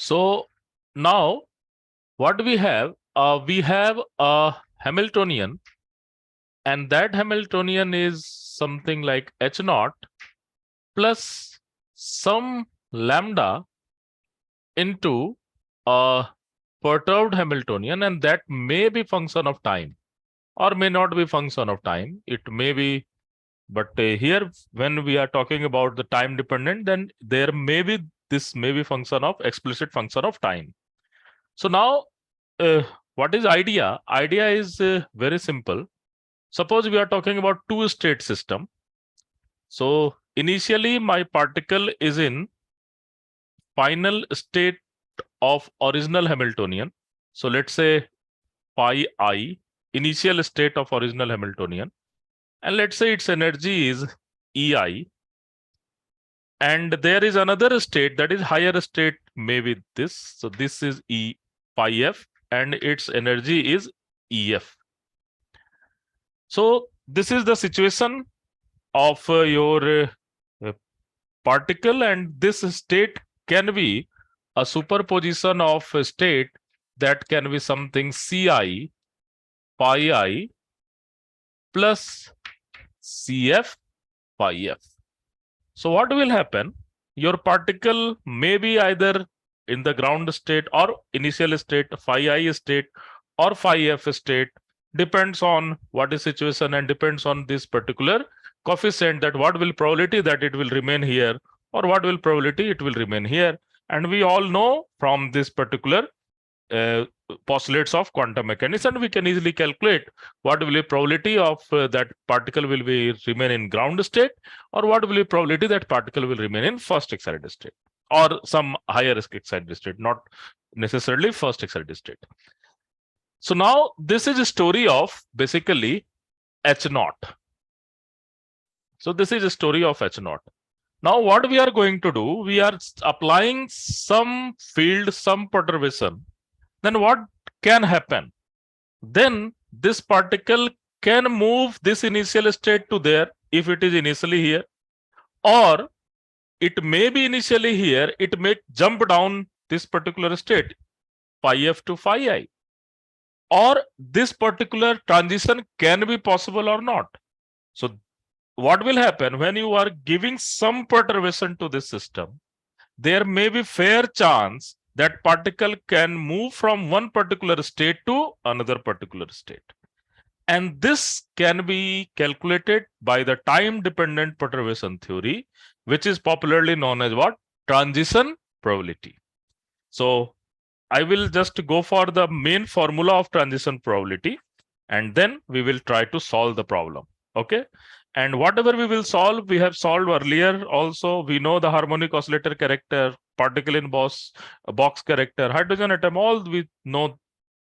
So now what we have a Hamiltonian, and that Hamiltonian is something like H naught plus some lambda into a perturbed Hamiltonian, and that may be function of time or may not be function of time. It may be, but here when we are talking about the time dependent, then there may be this may be function of explicit function of time. So now what is idea? Idea is very simple. Suppose we are talking about two-state system. So initially my particle is in final state of original Hamiltonian. So let's say phi I, initial state of original Hamiltonian. And let's say its energy is EI. And there is another state that is higher state, maybe this. So this is E phi F and its energy is EF. So this is the situation of your particle, and this state can be a superposition of a state that can be something Ci pi I plus Cf pi F. So what will happen? Your particle may be either in the ground state or initial state, phi I state or phi F state, depends on what is situation and depends on this particular coefficient, that what will probability that it will remain here or what will probability it will remain here. And we all know from this particular postulates of quantum mechanics, and we can easily calculate what will be probability of that particle will be remain in ground state, or what will be probability that particle will remain in first excited state or some higher excited state, not necessarily first excited state. So now this is a story of basically H naught. So this is a story of H naught. Now what we are going to do, we are applying some field, some perturbation. Then what can happen? Then this particle can move this initial state to there if it is initially here, or it may be initially here, it may jump down this particular state, phi F to phi I, or this particular transition can be possible or not. So what will happen when you are giving some perturbation to this system? There may be fair chance that particle can move from one particular state to another particular state. And this can be calculated by the time-dependent perturbation theory, which is popularly known as what? Transition probability. So I will just go for the main formula of transition probability, and then we will try to solve the problem. Okay. And whatever we will solve, we have solved earlier also. We know the harmonic oscillator character, particle in box character, hydrogen atom, all we know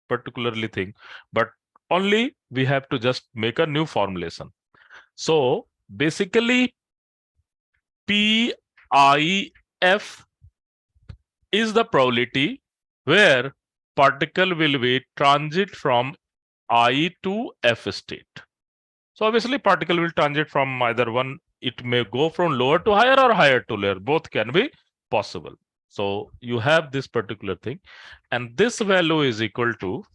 particularly thing, but only we have to just make a new formulation. So basically PIF is the probability where particle will be transit from I to F state. So obviously particle will transit from either one, it may go from lower to higher or higher to lower, both can be possible. So you have this particular thing, and this value is equal to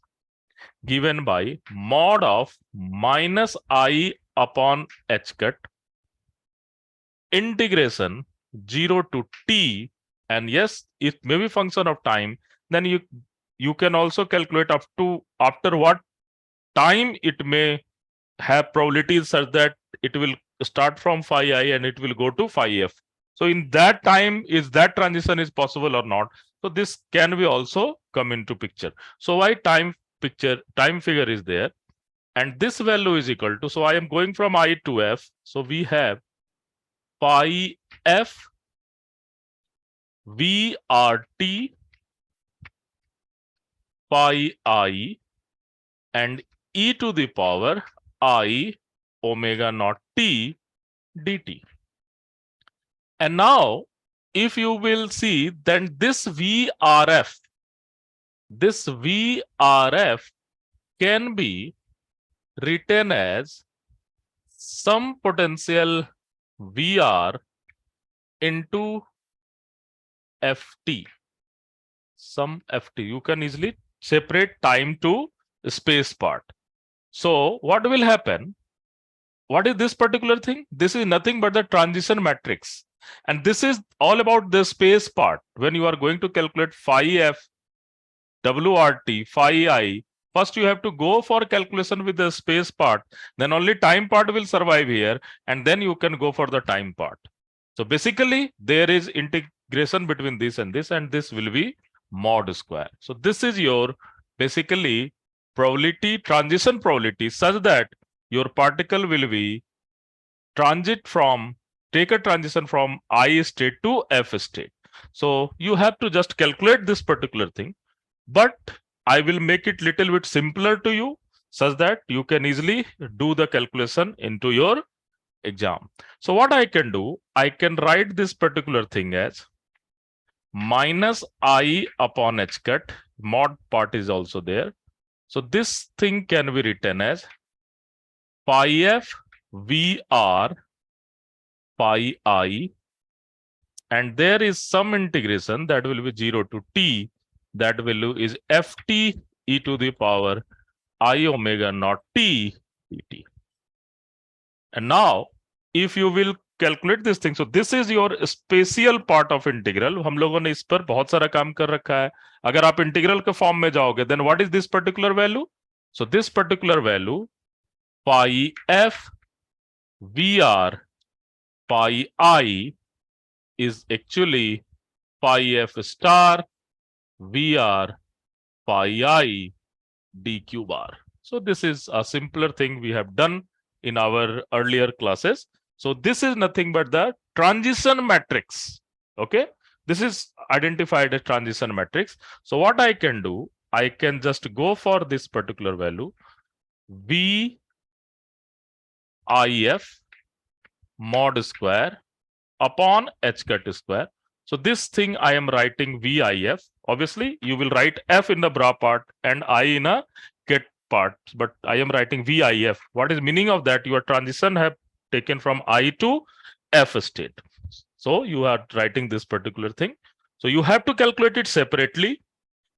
given by mod of minus I upon h cut integration 0 to t, and yes, it may be function of time. Then you can also calculate up to after what time it may have probabilities such that it will start from phi I and it will go to phi F. So in that time, is that transition is possible or not? So this can be also come into picture. So why time figure is there, and this value is equal to, so I am going from I to F. So we have phi F VRT phi I and e to the power I omega naught t dt. And now if you will see, then this VRF can be written as some potential VR into FT. some ft. You can easily separate time to space part. So what will happen? What is this particular thing? This is nothing but the transition matrix. And this is all about the space part. When you are going to calculate phi f, WRT, phi I, first you have to go for calculation with the space part. Then only time part will survive here. And then you can go for the time part. So basically, there is integration between this, and this will be mod square. So this is your basically probability, transition probability, such that your particle will be take a transition from I state to F state. So you have to just calculate this particular thing, but I will make it little bit simpler to you such that you can easily do the calculation into your exam. So what I can do, I can write this particular thing as minus I upon h cut, mod part is also there. So this thing can be written as phi f VR phi I, and there is some integration that will be 0 to t. That value is ft e to the power I omega naught t dt. And now if you will calculate this thing, so this is your spatial part of integral. हम लोगों ने इस पर बहुत सारा काम कर रखा है. अगर आप इंटीग्रल के फॉर्म में जाओगे, then what is this particular value? So this particular value phi f VR pi I is actually pi f star VR pi I dq bar. So this is a simpler thing we have done in our earlier classes. So this is nothing but the transition matrix. Okay, this is identified as transition matrix. So what I can do, I can just go for this particular value V IF mod square upon h cut square. So this thing I am writing VIF. Obviously, you will write F in the bra part and I in a ket part, but I am writing VIF. What is meaning of that? Your transition have taken from I to F state. So you are writing this particular thing. So you have to calculate it separately,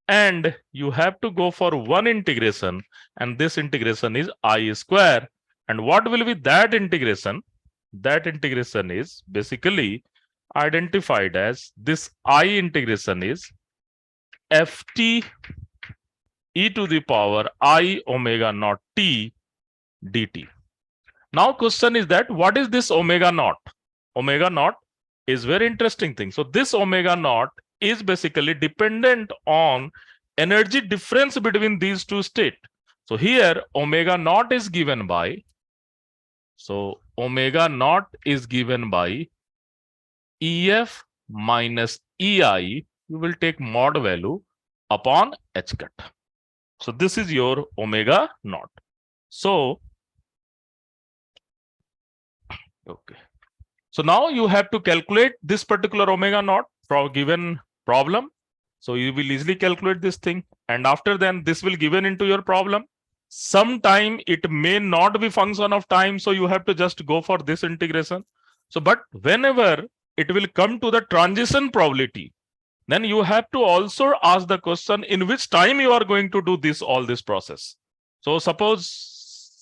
and you have to go for one integration, and this integration is I square. And what will be that integration? That integration is basically identified as this I integration is ft e to the power I omega naught t dt. Now question is that what is this omega naught? Omega naught is very interesting thing. So this omega naught is basically dependent on energy difference between these two states. So here omega naught is given by, so omega naught is given by EF minus EI. You will take mod value upon h cut. So this is your omega naught. So okay. So now you have to calculate this particular omega naught from given problem. So you will easily calculate this thing, and after then this will given into your problem. Sometime it may not be function of time, so you have to just go for this integration. So but whenever it will come to the transition probability, then you have to also ask the question in which time you are going to do all this process. So suppose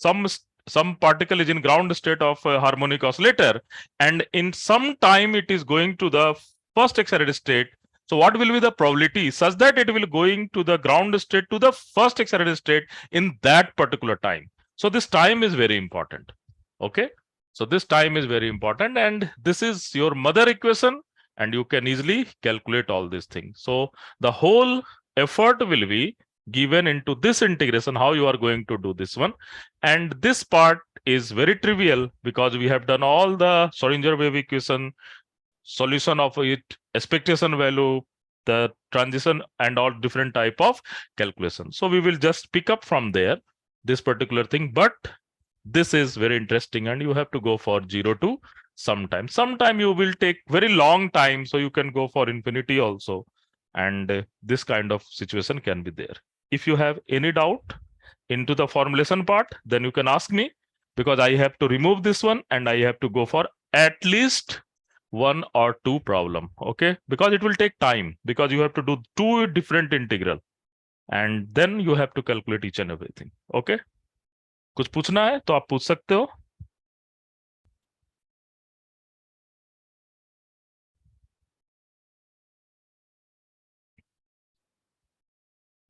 some particle is in ground state of a harmonic oscillator, and in some time it is going to the first excited state. So what will be the probability such that it will going to the ground state to the first excited state in that particular time? So this time is very important. Okay, so this time is very important, and this is your mother equation, and you can easily calculate all these things. So the whole effort will be given into this integration, how you are going to do this one. And this part is very trivial because we have done all the Schrodinger wave equation, solution of it, expectation value, the transition, and all different type of calculation. So we will just pick up from there this particular thing, but this is very interesting, and you have to go for 0 to sometime. Sometime you will take very long time, so you can go for infinity also, and this kind of situation can be there. If you have any doubt into the formulation part, then you can ask me, because I have to remove this one and I have to go for at least one or two problem, okay, because it will take time, because you have to do two different integral and then you have to calculate each and everything. Okay, कुछ पूछना है तो आप पूछ सकते हो.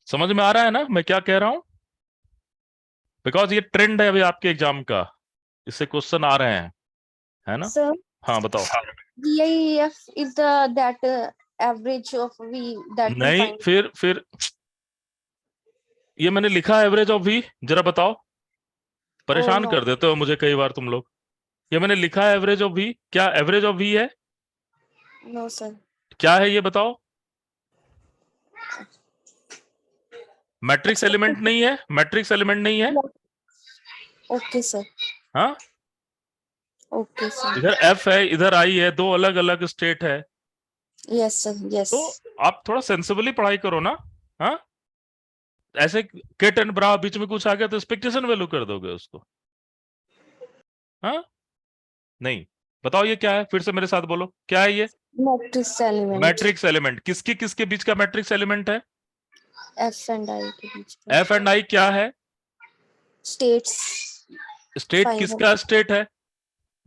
समझ में आ रहा है ना मैं क्या कह रहा हूं? बिकॉज ये ट्रेंड है अभी आपके एग्जाम का, इससे क्वेश्चन आ रहे हैं, है ना? Sir, हाँ बताओ. DIEF is the that average of V that we नहीं, find. फिर ये मैंने लिखा है एवरेज ऑफ वी, जरा बताओ. परेशान no. कर देते हो मुझे कई बार तुम लोग. ये मैंने लिखा है एवरेज ऑफ वी, क्या एवरेज ऑफ वी है? No, sir. क्या है ये बताओ. मैट्रिक्स एलिमेंट नहीं है, मैट्रिक्स एलिमेंट नहीं है. Okay, sir. हाँ, Okay, sir. इधर एफ है इधर आई है, दो अलग अलग स्टेट है. Yes, sir. Yes. तो आप थोड़ा सेंसिबली पढ़ाई करो ना. हाँ, ऐसे किट एंड ब्रा बीच में कुछ आ गया तो एक्सपेक्टेशन वैल्यू कर दोगे उसको. हाँ, नहीं, बताओ ये क्या है, फिर से मेरे साथ बोलो क्या है ये. Matrix element. Matrix element. किसके किसके बीच का मैट्रिक्स एलिमेंट है? F and I के बीच में. एफ एंड आई क्या है? States. State Final. किसका स्टेट है?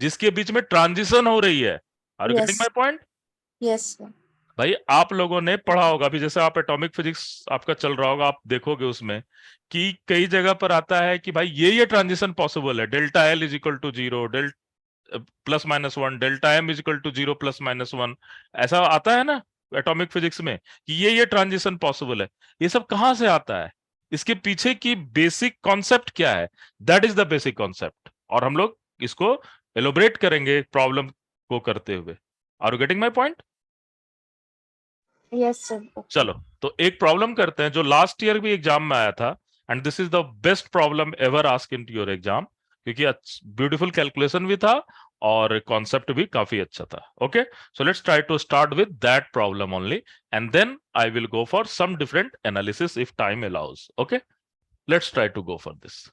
जिसके बीच में ट्रांजिशन हो रही है. Are you getting my point? Yes, sir. भाई आप लोगों ने पढ़ा होगा अभी, जैसे आप एटॉमिक फिजिक्स आपका चल रहा होगा, आप देखोगे उसमें कि कई जगह पर आता है कि भाई ये ट्रांजिशन पॉसिबल है. Delta L is equal to zero, plus minus one, delta M is equal to zero plus minus one, ऐसा आता है ना एटॉमिक फिजिक्स में कि ये ट्रांजिशन पॉसिबल है. ये सब कहां से आता है? इसके पीछे की बेसिक कॉन्सेप्ट क्या है? That is the basic concept, और हम लोग इसको एलोबरेट करेंगे प्रॉब्लम को करते हुए. Are you getting my point? Yes, sir. Okay. चलो, तो एक प्रॉब्लम करते हैं जो लास्ट ईयर भी एग्जाम में आया था, and this is the best problem ever ask in to your exam, क्योंकि ब्यूटीफुल कैलकुलेशन भी था और कॉन्सेप्ट भी काफी अच्छा था. Okay, so let's try to start with that problem only, and then I will go for some different analysis if time allows. Okay, let's try to go for this.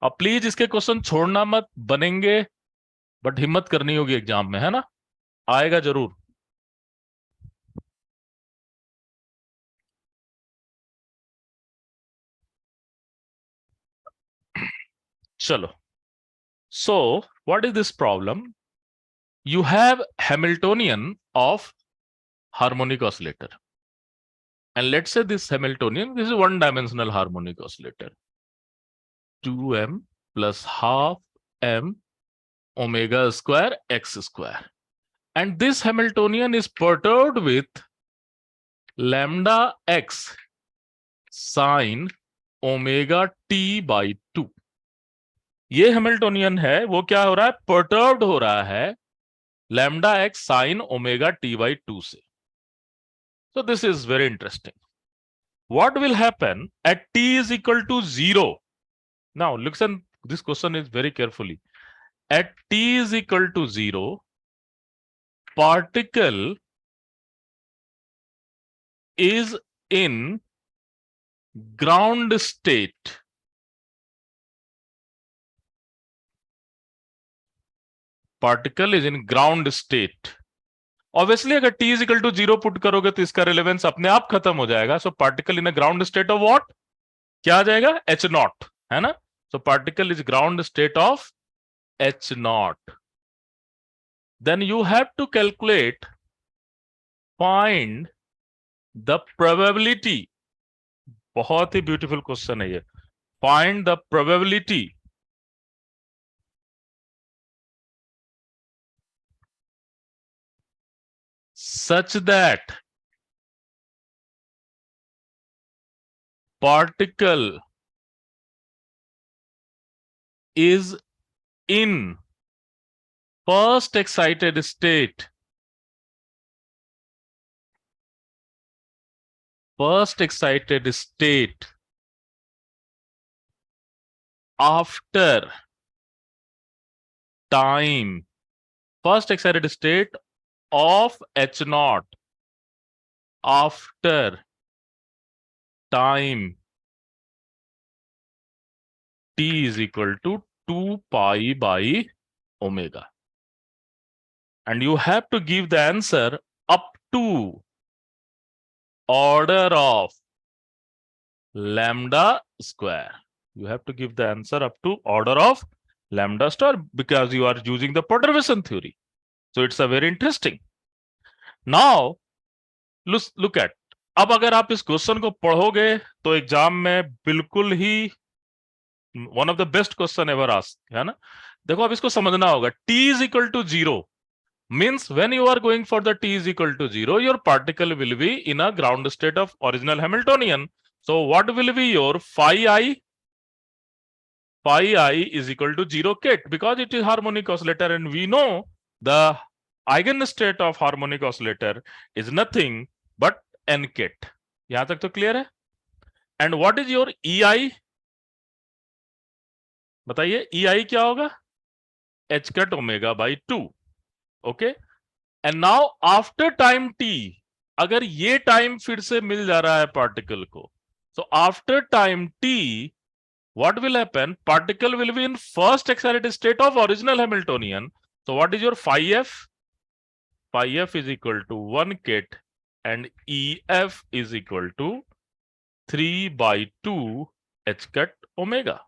अब please इसके question छोड़ना मत, बनेंगे but हिम्मत करनी होगी exam में, है ना? आएगा जरूर. चलो, so what is this problem? You have Hamiltonian of harmonic oscillator, and let's say this Hamiltonian, this is one dimensional harmonic oscillator, 2m plus half m omega square x square, and this Hamiltonian is perturbed with lambda x sin omega t by 2. ये Hamiltonian है, वो क्या हो रहा है? Perturbed हो रहा है lambda x sine omega T by 2 से. So this is very interesting. What will happen at t is equal to 0? Now listen, this question is very carefully. At t is equal to 0, particle is in ground state. Particle is in ground state. Obviously अगर t is equal to 0 put करोगे तो इसका relevance अपने आप खत्म हो जाएगा. So particle in a ground state of what? क्या आ जाएगा? h नॉट, है ना? So particle is ground state of h naught. Then you have to calculate, find the probability. बहुत ही ब्यूटीफुल क्वेश्चन है ये. Find the probability such that particle is in first excited state, after time, first excited state of h naught after time t is equal to 2 pi by omega. and you have to give the answer up to order of lambda square. You have to give the answer up to order of lambda star because you are using the perturbation theory. So it's a very interesting. Now look at, अब अगर आप इस question को पढ़ोगे तो exam में बिल्कुल ही one of the best question ever asked, है ना. देखो अब इसको समझना होगा. T is equal to 0 means when you are going for the T is equal to 0, your particle will be in a ground state of original Hamiltonian. So what will be your phi I? Phi I is equal to 0 ket because it is harmonic oscillator, and we know the eigenstate of harmonic oscillator is nothing but n ket. यहां तक तो clear है. And what is your EI? बताइए EI क्या होगा? H ket omega by 2. Okay. And now after time t, अगर ये time फिर से मिल जा रहा है पार्टिकल को, so after time t, what will happen? Particle will be in first excited state of original Hamiltonian. So what is your phi f? Phi f is equal to 1 ket and EF is equal to 3 by 2 h ket omega.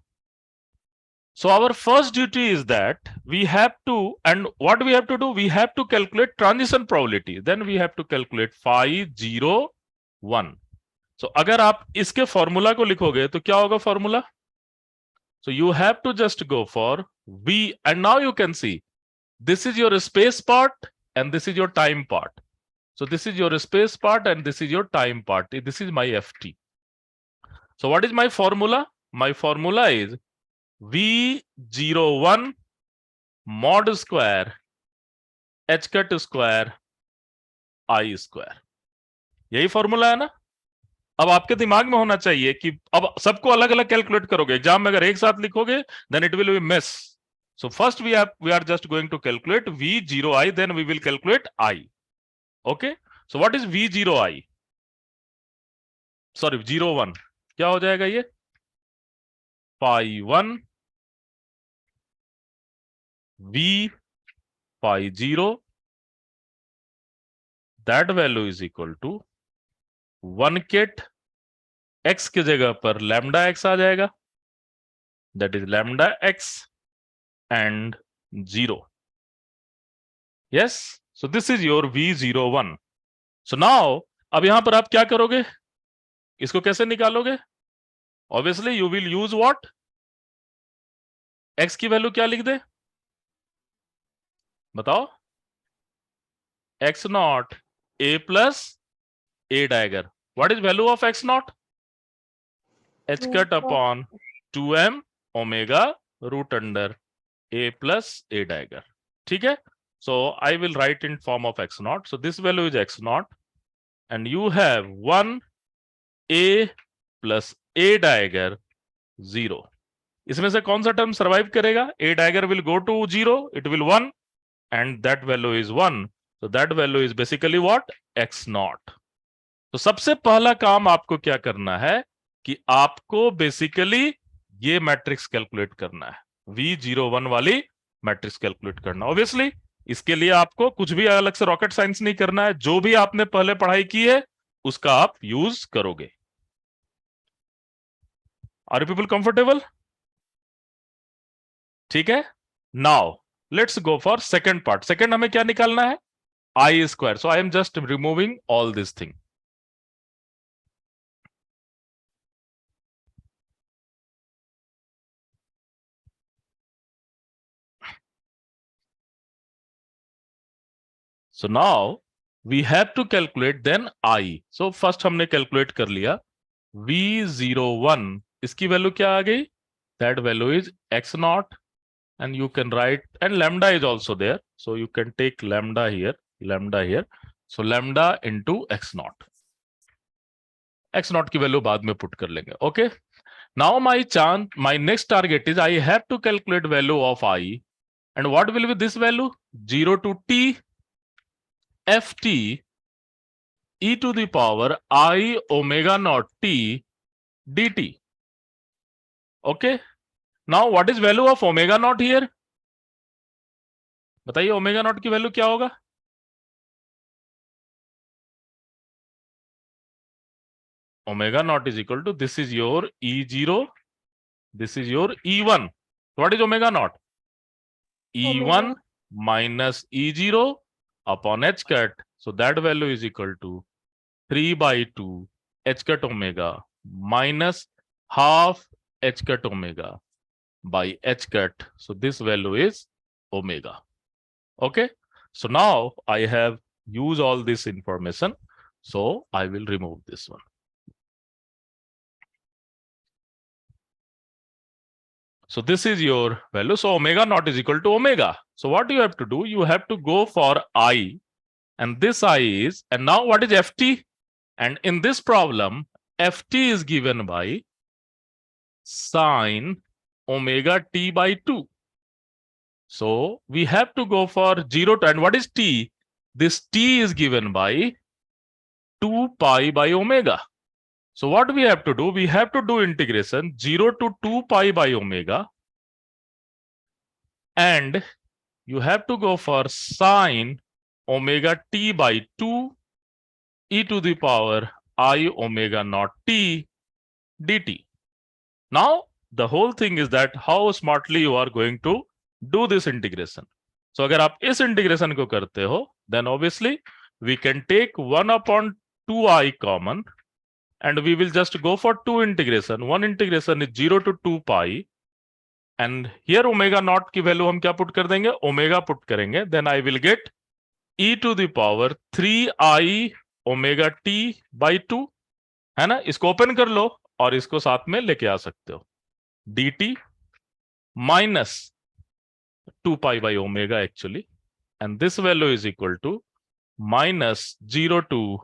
So our first duty is that we have to, and what we have to do, we have to calculate transition probability. Then we have to calculate phi 0 1. So अगर आप इसके formula को लिखोगे तो क्या होगा formula? So you have to just go for V, and now you can see this is your space part and this is your time part. So this is your space part and this is your time part. This is my FT. So what is my formula? My formula is V01 mod square h cut square I square. यही formula है ना. अब आपके दिमाग में होना चाहिए कि अब सबको अलग अलग कैलकुलेट करोगे. एग्जाम में अगर एक साथ लिखोगे then it will be miss. So first we are just going to calculate V0I, then we will calculate I. Okay. So what is V0I? Sorry, 01. क्या हो जाएगा ये? Phi 1 V phi 0, that value is equal to 1 ket, x की जगह पर lambda x आ जाएगा, that is lambda x and 0. Yes, so this is your V01. So now अब यहां पर आप क्या करोगे? इसको कैसे निकालोगे? Obviously you will use what? x की वैल्यू क्या लिख दे? बताओ. x naught a plus a dagger. What is value of x naught? h cut upon 2m omega root under a plus a dagger. ठीक है. So I will write in form of x naught. So this value is x naught, and you have 1 a plus a dagger 0. इसमें से कौन सा term survive करेगा? a dagger will go to 0, it will 1, and that value is 1. So that value is basically what? x naught. तो सबसे पहला काम आपको क्या करना है कि आपको बेसिकली ये मैट्रिक्स कैलकुलेट करना है. V01 वाली मैट्रिक्स कैलकुलेट करना. ऑब्वियसली इसके लिए आपको कुछ भी अलग से रॉकेट साइंस नहीं करना है. जो भी आपने पहले पढ़ाई की है उसका आप यूज करोगे. Are you people comfortable? ठीक है. Now let's go for second part. Second हमें क्या निकालना है? I square. So I am just removing all this thing. So now we have to calculate then I. So first हमने calculate कर लिया. V01 इसकी वैल्यू क्या आ गई? That value is x naught, and you can write, and lambda is also there. So you can take lambda here. So lambda into x naught. x naught की value बाद में put कर लेंगे. Okay. Now my next target is I have to calculate value of I, and what will be this value? 0 to t ft e to the power I omega naught t dt. Okay. Now what is value of omega naught here? बताइए omega naught की value क्या होगा? Omega naught is equal to, this is your E0, this is your E1. What is omega naught? E1 Omega. minus E0 upon H cat. So that value is equal to 3 by 2 H cat omega minus half H cat omega by H cat. So this value is omega. Okay. So now I have used all this information. So I will remove this one. So this is your value. So omega naught is equal to omega. So what you have to do? You have to go for I, and this I is, and now what is Ft? And in this problem, Ft is given by sine omega t by 2. So we have to go for 0 to, and what is t? This t is given by 2 pi by omega. So what we have to do? We have to do integration 0 to 2 pi by omega, and you have to go for sine omega t by 2 e to the power I omega naught t dt. Now, the whole thing is that how smartly you are going to do this integration. So, अगर आप इस integration को करते हो, then obviously we can take 1 upon 2i common, and we will just go for two integration. One integration is 0 to 2 pi, and here omega naught की value हम क्या put कर देंगे? Omega put करेंगे, then I will get e to the power 3i omega t by 2, है ना? इसको open कर लो और इसको साथ में लेके आ सकते हो, dt minus 2 pi by omega actually, and this value is equal to minus 0 to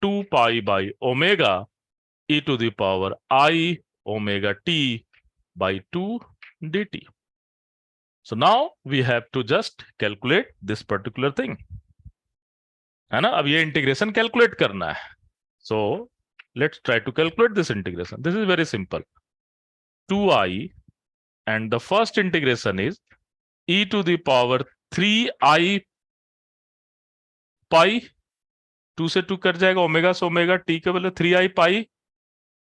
2 pi by omega e to the power I omega t by 2 dt. So now we have to just calculate this particular thing, है ना? अब ये integration calculate करना है. So let's try to calculate this integration. This is very simple. 2i, and the first integration is e to the power 3i pi, 2 से 2 cut जाएगा, omega से omega, t के बदले 3i pi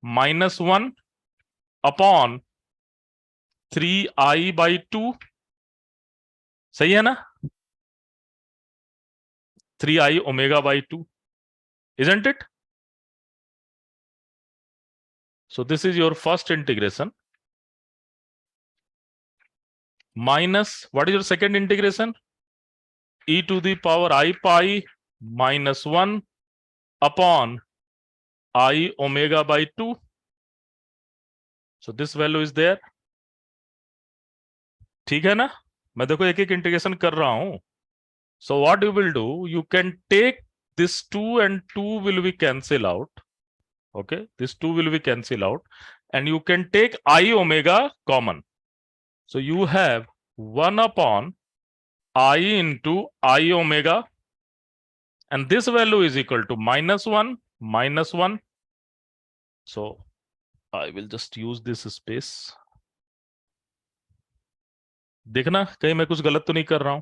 minus 1 upon 3i by 2. सही है ना? 3i omega by 2, isn't it? So this is your first integration. Minus, what is your second integration? E to the power I pi minus 1 upon I omega by 2. So this value is there. ठीक है ना? मैं देखो एक एक integration कर रहा हूं. So what you will do? You can take this 2 and 2 will be cancel out. Okay, this 2 will be cancel out, and you can take I omega common. So you have 1 upon I into I omega, and this value is equal to minus 1 minus 1. So I will just use this space. देखना कहीं मैं कुछ गलत तो नहीं कर रहा हूं.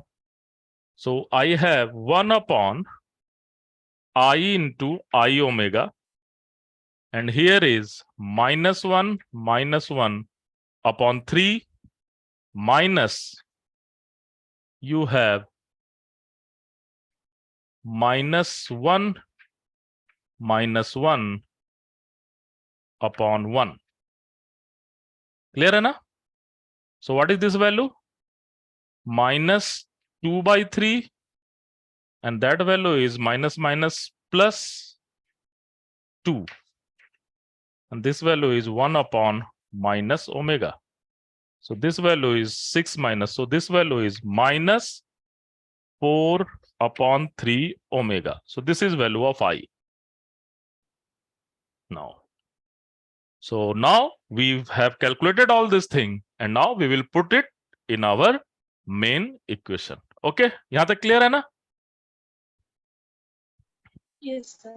So I have 1 upon I into I omega, and here is minus 1 upon 3 minus, you have minus 1 upon 1. Clear है ना? So what is this value? Minus 2 by 3, and that value is minus plus 2, and this value is 1 upon minus omega. So this value is 6 minus, so this value is minus 4 upon 3 omega. So this is value of I. Now, so now we have calculated all this thing, and now we will put it in our main equation. Okay, यहाँ तक clear है ना? Yes, sir.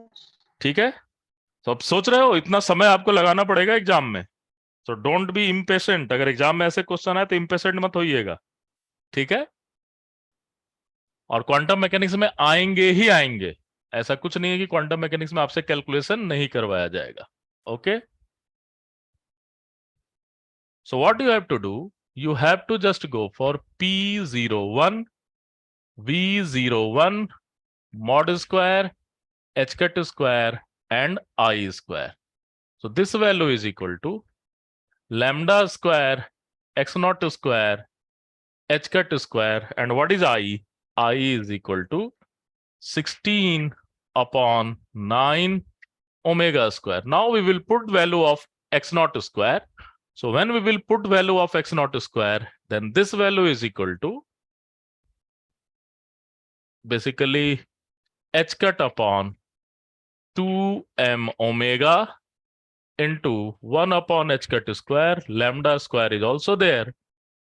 ठीक है. तो अब सोच रहे हो इतना समय आपको लगाना पड़ेगा एग्जाम में. So don't be impatient. अगर एग्जाम में ऐसे क्वेश्चन आए तो impatient मत होइएगा. ठीक है? और क्वांटम मैकेनिक्स में आएंगे ही आएंगे, ऐसा कुछ नहीं है कि क्वांटम मैकेनिक्स में आपसे कैलकुलेशन नहीं करवाया जाएगा. Okay, so what you have to do, you have to just go for P01 V01 mod square h cut square and I square. So this value is equal to lambda square x naught square h cut square, and what is I? I is equal to 16 upon 9 omega square. Now we will put value of x naught square. So when we will put value of x naught square, then this value is equal to basically h cut upon 2m omega into 1 upon h cut square, lambda square is also there,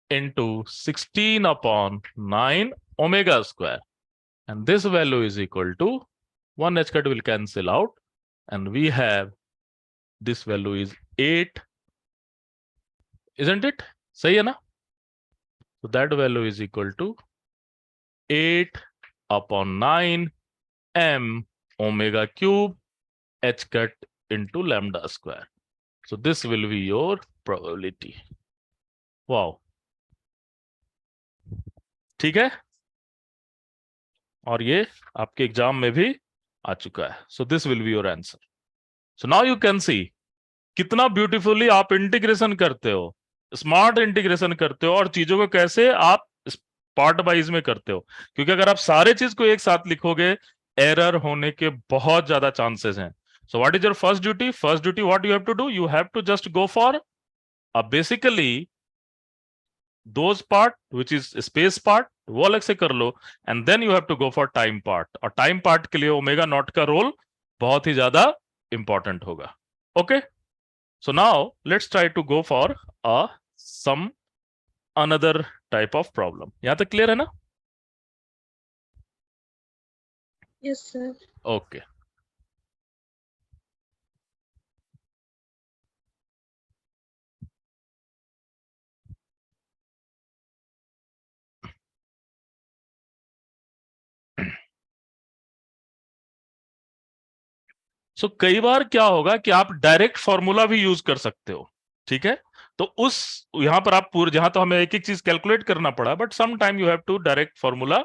into 16 upon 9 omega square. And this value is equal to 1 h cut will cancel out, and we have this value is 8, isn't it? Sahi hai na? So that value is equal to 8 upon 9 m omega cube h cut into lambda square. So this will be your probability. Wow. ठीक है, और ये आपके exam में भी आ चुका है. So this will be your answer. So now you can see कितना ब्यूटीफुली आप इंटीग्रेशन करते हो, स्मार्ट इंटीग्रेशन करते हो, और चीजों को कैसे आप पार्ट वाइज में करते हो, क्योंकि अगर आप सारे चीज को एक साथ लिखोगे एरर होने के बहुत ज्यादा चांसेस हैं. So what is your first duty? First duty what you have to do, you have to just go for basically those part which is space part वो अलग से कर लो, and then you have to go for time part. और time part के लिए omega naught का role बहुत ही ज्यादा इंपॉर्टेंट होगा. Okay, so now let's try to go for some another type of problem. यहाँ तक क्लियर है ना? Yes, sir. ओके, सो कई बार क्या होगा कि आप डायरेक्ट फॉर्मूला भी यूज कर सकते हो. ठीक है, तो उस यहां पर आप पूरे, जहां तो हमें एक एक चीज कैलकुलेट करना पड़ा, but some time you have to direct formula,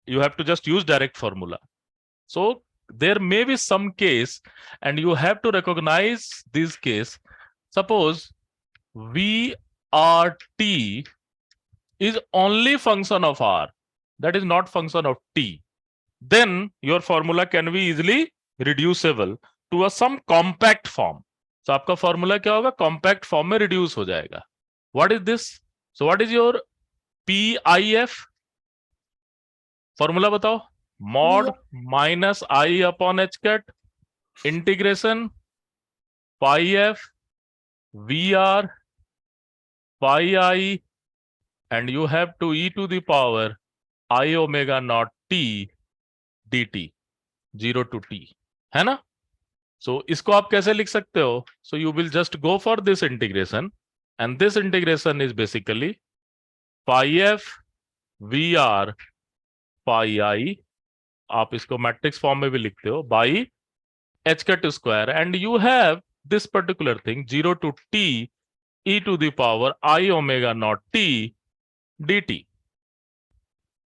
you have to just use direct formula. So there may be some case, and you have to recognize this case. Suppose VRT is only function of R, that is not function of T. Then your formula can be easily reducible to a some compact form. So आपका formula क्या होगा? Compact form में reduce हो जाएगा. What is this? So what is your PIF? Formula बताओ. Mod minus I upon H cut integration pi F V R pi I and you have to E to the power I omega naught T D T 0 to t, है ना? सो इसको आप कैसे लिख सकते हो? So you will just go for this integration, and this integration is basically pi F V R pi I, आप इसको मैट्रिक्स फॉर्म में भी लिखते हो, by H cut square, and you have this particular thing 0 to t e to the power I omega naught t dt.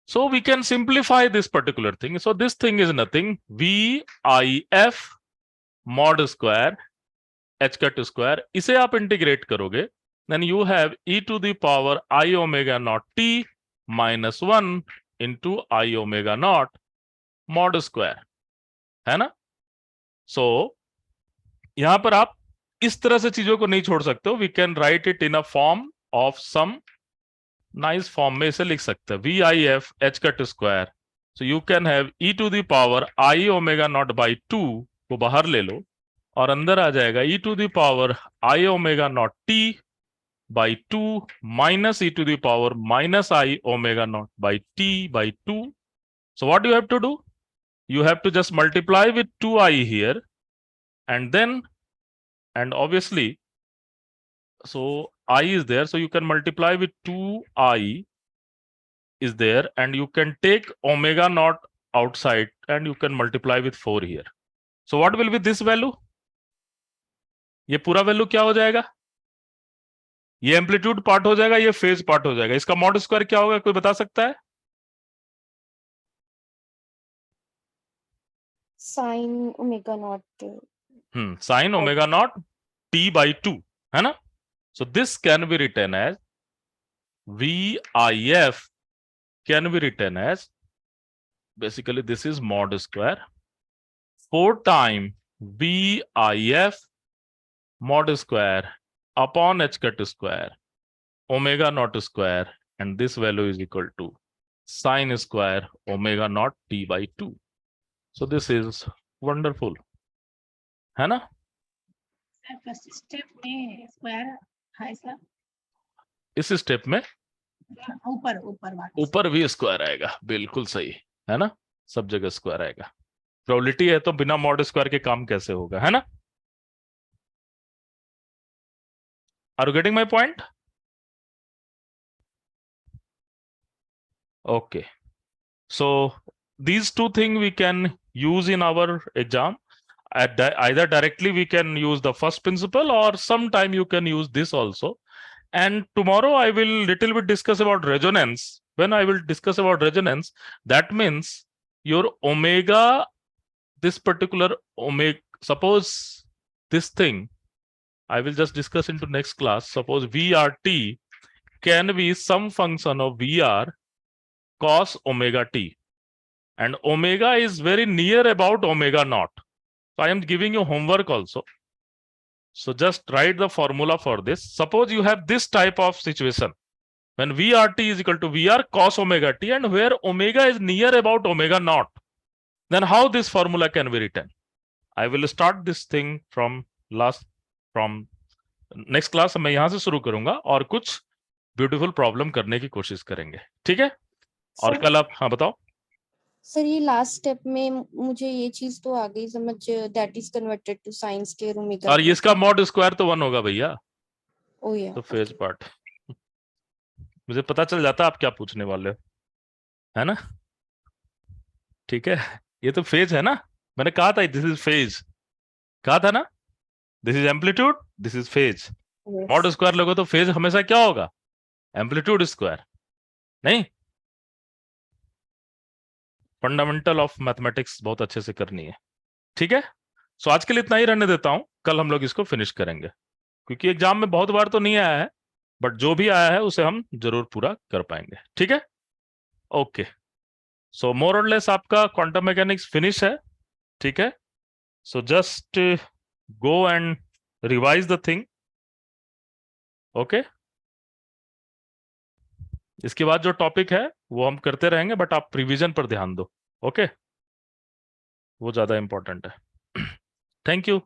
So we can simplify this particular thing. So this thing is nothing, VIF mod square h cut square, इसे आप integrate करोगे, then you have e to the power I omega naught t minus 1 into I omega naught mod square, है ना? सो यहां पर आप इस तरह से चीजों को नहीं छोड़ सकते हो. We can write it in a form of some nice form में इसे लिख सकते हैं, V I F H cut square. So you can have E to the power I omega naught by 2 को बाहर ले लो, और अंदर आ जाएगा E to the power I omega naught T by 2 minus E to the power minus I omega naught by T by 2. So what you have to do, you have to just multiply with 2i here, and then, and obviously, so I is there, so you can multiply with 2i is there, and you can take omega naught outside and you can multiply with 4 here. So what will be this value? ये पूरा value क्या हो जाएगा? ये amplitude part हो जाएगा, ये phase part हो जाएगा. इसका मॉड स्क्वायर क्या होगा, कोई बता सकता है? sin omega naught. Sin omega naught t by 2 है ना. So this can be written as VIF can be written as, basically this is mod square 4 times VIF mod square upon h cut square omega naught square, and this value is equal to sin square omega naught t by 2. So this is wonderful, है ना. First step में square है sir. इस step में ऊपर ऊपर ऊपर भी स्क्वायर आएगा, बिल्कुल सही है ना. सब जगह स्क्वायर आएगा. प्रोबेबिलिटी है तो बिना मॉड स्क्वायर के काम कैसे होगा, है ना. Are you getting my point? Okay, so these two things we can use in our exam. Either directly we can use the first principle, or sometime you can use this also. And tomorrow I will little bit discuss about resonance. When I will discuss about resonance, that means your omega, this particular omega, suppose this thing, I will just discuss into next class. Suppose VRT can be some function of VR cos omega t, and omega is very near about omega naught. So I am giving you homework also. So just write the formula for this. Suppose you have this type of situation when VRT is equal to VR cos omega t, and where omega is near about omega naught, then how this formula can be written? I will start this thing from next class. मैं यहाँ से शुरू करूंगा और कुछ beautiful problem करने की कोशिश करेंगे, ठीक है. और कल आप, हाँ बताओ सर. ये लास्ट स्टेप में मुझे ये चीज तो आ गई समझ, that is converted to sin square omega. और इसका मॉड स्क्वायर तो 1 होगा भैया. ओ या तो फेज पार्ट मुझे पता चल जाता आप क्या पूछने वाले हो, है ना. ठीक है, ये तो फेज है ना. मैंने कहा था दिस इज फेज, कहा था ना. This is amplitude, this is phase. Mod square लोगे तो फेज हमेशा क्या होगा? Amplitude square. नहीं, फंडामेंटल ऑफ मैथमेटिक्स बहुत अच्छे से करनी है, ठीक है. सो आज के लिए इतना ही रहने देता हूं, कल हम लोग इसको फिनिश करेंगे, क्योंकि एग्जाम में बहुत बार तो नहीं आया है, बट जो भी आया है उसे हम जरूर पूरा कर पाएंगे, ठीक है. ओके, सो मोर और लेस आपका क्वांटम मैकेनिक्स फिनिश है, ठीक है. So just go and revise the thing. Okay, इसके बाद जो टॉपिक है वो हम करते रहेंगे, बट आप प्रिवीजन पर ध्यान दो. ओके, वो ज्यादा इंपॉर्टेंट है. Thank you.